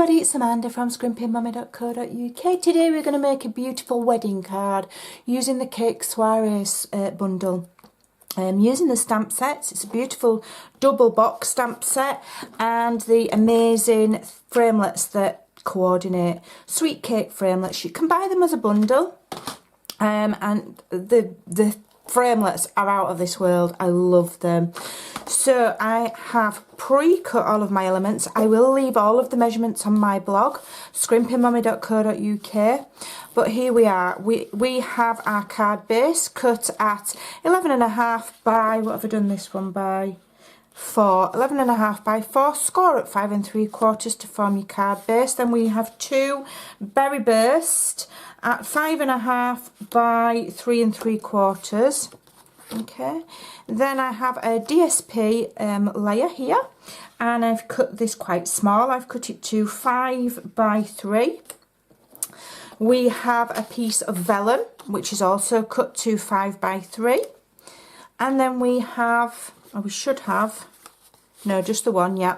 everybody, it's Amanda from Scrimpingmommy.co.uk. Today we're going to make a beautiful wedding card using the Cake Soiree bundle. Using the stamp sets. It's a beautiful double box stamp set and the amazing framelets that coordinate. Sweet cake framelets. You can buy them as a bundle, and the framelets are out of this world. I love them. So I have pre-cut all of my elements. I will leave all of the measurements on my blog, scrimpingmommy.co.uk. But here we are. We have our card base cut at 11.5 by, what have I done this one by? 4, 11.5 by 4, score at 5 3/4 to form your card base. Then we have 2 berry burst at 5.5 by 3 3/4. Okay, then I have a DSP layer here, and I've cut this quite small. I've cut it to 5 by 3. We have a piece of vellum, which is also cut to 5 by 3. And then we have, or we should have, no, just the one, yeah.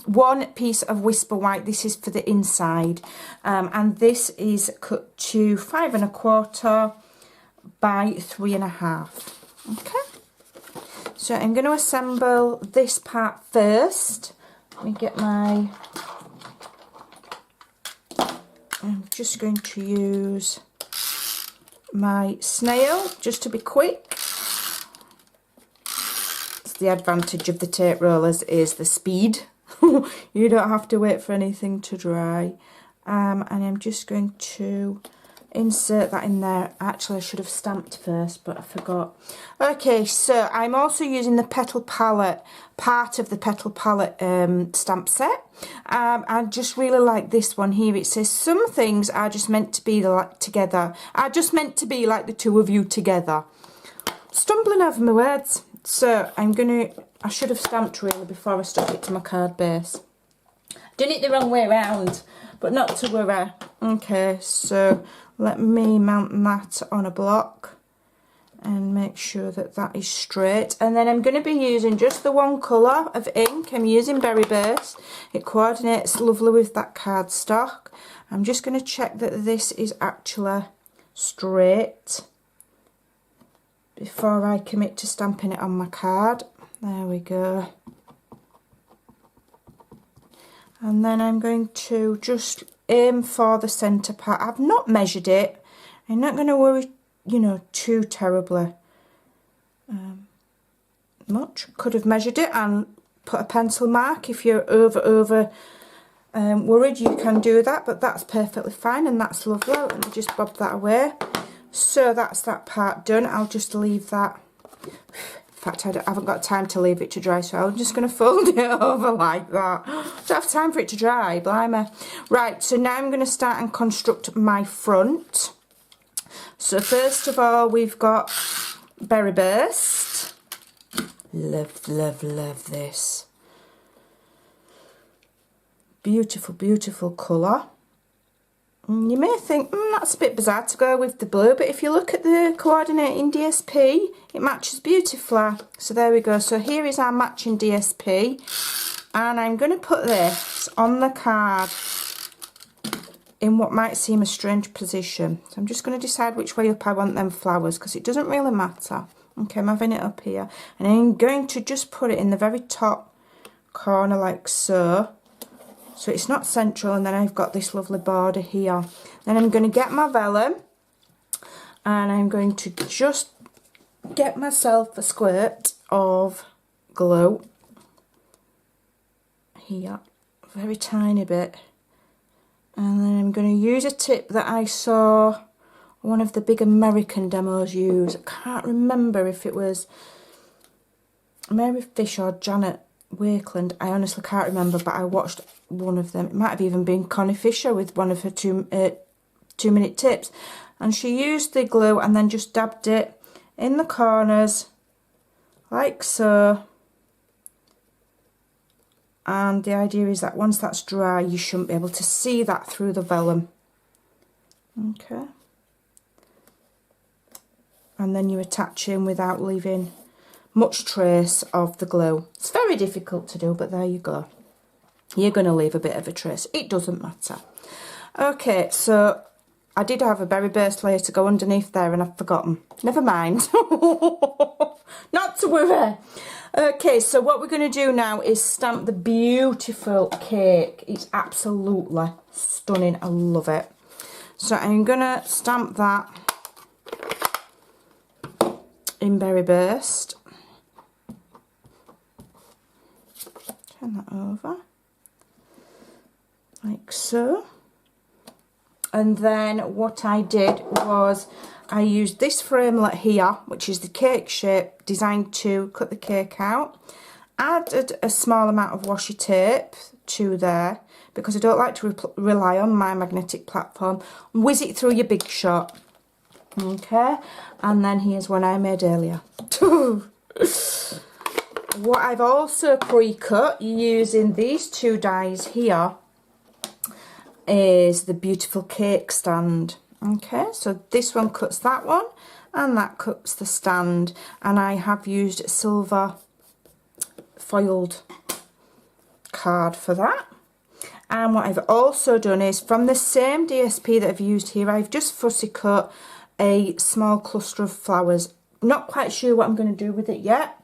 One piece of Whisper White. This is for the inside. And this is cut to 5 1/4 by 3.5. Okay. So I'm going to assemble this part first. Let me get my... I'm just going to use my snail just to be quick. It's the advantage of the tape rollers is the speed. You don't have to wait for anything to dry. And I'm just going to insert that in there. Actually, I should have stamped first, but I forgot. Okay, so I'm also using the petal palette, part of the petal palette stamp set. I just really like this one here. It says some things are just meant to be like together. Are just meant to be like the two of you together. Stumbling over my words. So I should have stamped really before I stuck it to my card base. Done it the wrong way around, but not to worry. Okay, so let me mount that on a block and make sure that that is straight. And then I'm going to be using just the one colour of ink. I'm using Berry Burst. It coordinates lovely with that cardstock. I'm just going to check that this is actually straight before I commit to stamping it on my card. There we go. And then I'm going to just aim for the centre part. I've not measured it. I'm not going to worry, you know, too terribly much. Could have measured it and put a pencil mark. If you're over worried, you can do that, but that's perfectly fine and that's lovely. Let me just bob that away. So that's that part done. I'll just leave that. In fact, I haven't got time to leave it to dry, so I'm just going to fold it over like that. Don't have time for it to dry, blimey. Right, so now I'm going to start and construct my front. So first of all, we've got Berry Burst. Love, love, love this. Beautiful, beautiful colour. You may think, that's a bit bizarre to go with the blue, but if you look at the coordinating DSP, it matches beautifully. So there we go. So here is our matching DSP, and I'm going to put this on the card in what might seem a strange position. So I'm just going to decide which way up I want them flowers, because it doesn't really matter. Okay, I'm having it up here, and I'm going to just put it in the very top corner like so. So it's not central, and then I've got this lovely border here. Then I'm going to get my vellum, and I'm going to just get myself a squirt of glue here, a very tiny bit. And then I'm going to use a tip that I saw one of the big American demos use. I can't remember if it was Mary Fish or Janet Wakeland. I honestly can't remember, but I watched one of them. It might have even been Connie Fisher with one of her 2-minute tips, and she used the glue and then just dabbed it in the corners like so. And the idea is that once that's dry, you shouldn't be able to see that through the vellum. Okay, and then you attach in without leaving much trace of the glue. It's very difficult to do, but there you go. you're going to leave a bit of a trace. It doesn't matter. Okay, so I did have a berry burst layer to go underneath there and I've forgotten. Never mind. Not to worry. Okay, so what we're going to do now is stamp the beautiful cake. It's absolutely stunning. I love it. So I'm going to stamp that in Berry Burst. Turn that over. Like so. And then what I did was I used this framelit here, which is the cake shape, designed to cut the cake out. Added a small amount of washi tape to there because I don't like to rely on my magnetic platform. Whiz it through your Big Shot. Okay, and then here's one I made earlier. What I've also pre-cut using these two dies here is the beautiful cake stand. Okay, so this one cuts that one and that cuts the stand, and I have used silver foiled card for that. And what I've also done is from the same DSP that I've used here, I've just fussy cut a small cluster of flowers. Not quite sure what I'm going to do with it yet.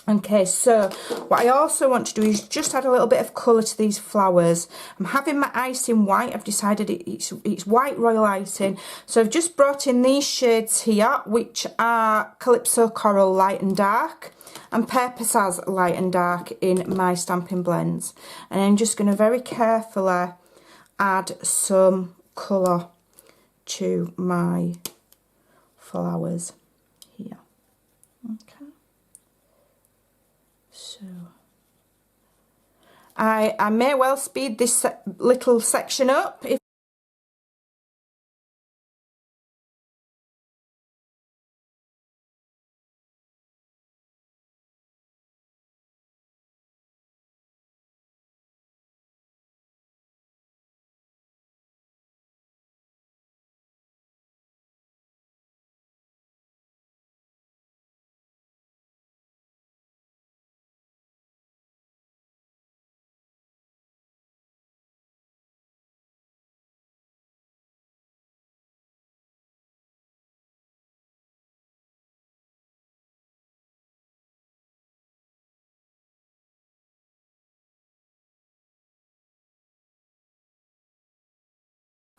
Okay, so what I also want to do is just add a little bit of colour to these flowers. I'm having my icing white. I've decided it's white royal icing. So I've just brought in these shades here, which are Calypso Coral Light and Dark and Purple Saz Light and Dark in my Stampin' Blends. And I'm just going to very carefully add some colour to my flowers here. Okay. So I may well speed this little section up.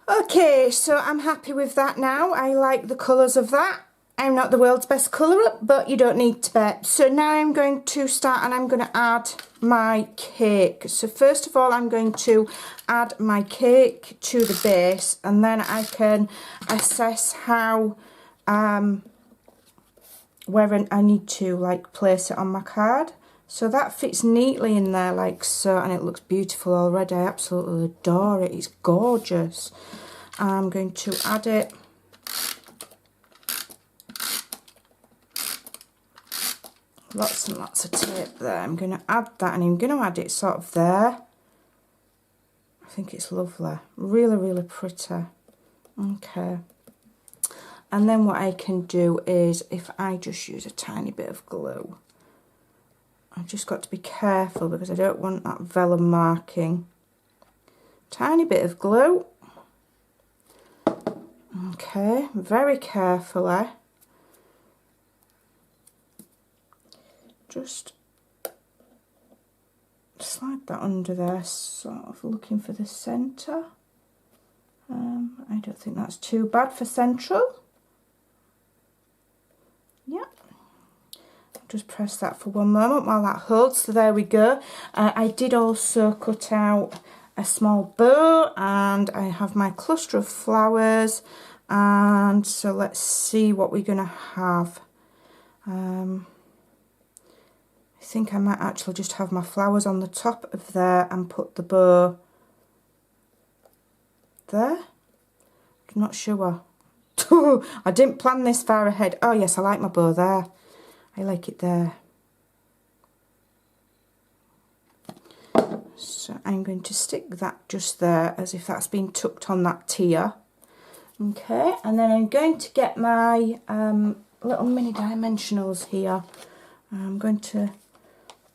Okay, so I'm happy with that now. I like the colours of that. I'm not the world's best colourer, but you don't need to be. So now I'm going to start and I'm going to add my cake. So first of all, I'm going to add my cake to the base, and then I can assess how, where I need to like place it on my card. So that fits neatly in there like so, and it looks beautiful already. I absolutely adore it. It's gorgeous. I'm going to add it. Lots and lots of tape there. I'm going to add that, and I'm going to add it sort of there. I think it's lovely. Really, really pretty. Okay. And then what I can do is, if I just use a tiny bit of glue, I've just got to be careful because I don't want that vellum marking. Tiny bit of glue. Okay, very carefully. Just slide that under there, sort of looking for the centre. I don't think that's too bad for central. Yeah. Just press that for one moment while that holds. So there we go. I did also cut out a small bow, and I have my cluster of flowers. And so let's see what we're going to have. I think I might actually just have my flowers on the top of there and put the bow there. I'm not sure. I didn't plan this far ahead. Oh yes, I like my bow there. I like it there. So I'm going to stick that just there as if that's been tucked on that tier. Okay, and then I'm going to get my little mini dimensionals here. I'm going to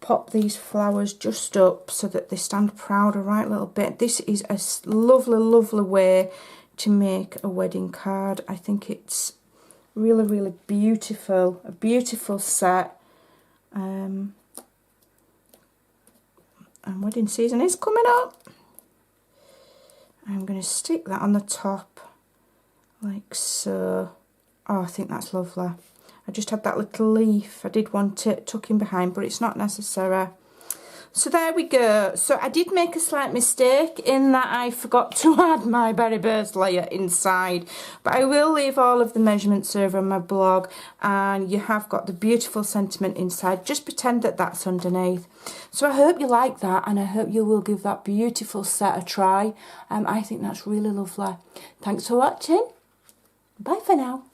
pop these flowers just up so that they stand proud a right little bit. This is a lovely, lovely way to make a wedding card. I think it's really, really beautiful, a beautiful set. And wedding season is coming up. I'm going to stick that on the top like so. Oh, I think that's lovely. I just had that little leaf. I did want it tucking behind, but it's not necessary. So there we go. So I did make a slight mistake in that I forgot to add my berry burst layer inside. But I will leave all of the measurements over on my blog, and you have got the beautiful sentiment inside. Just pretend that that's underneath. So I hope you like that, and I hope you will give that beautiful set a try. I think that's really lovely. Thanks for watching. Bye for now.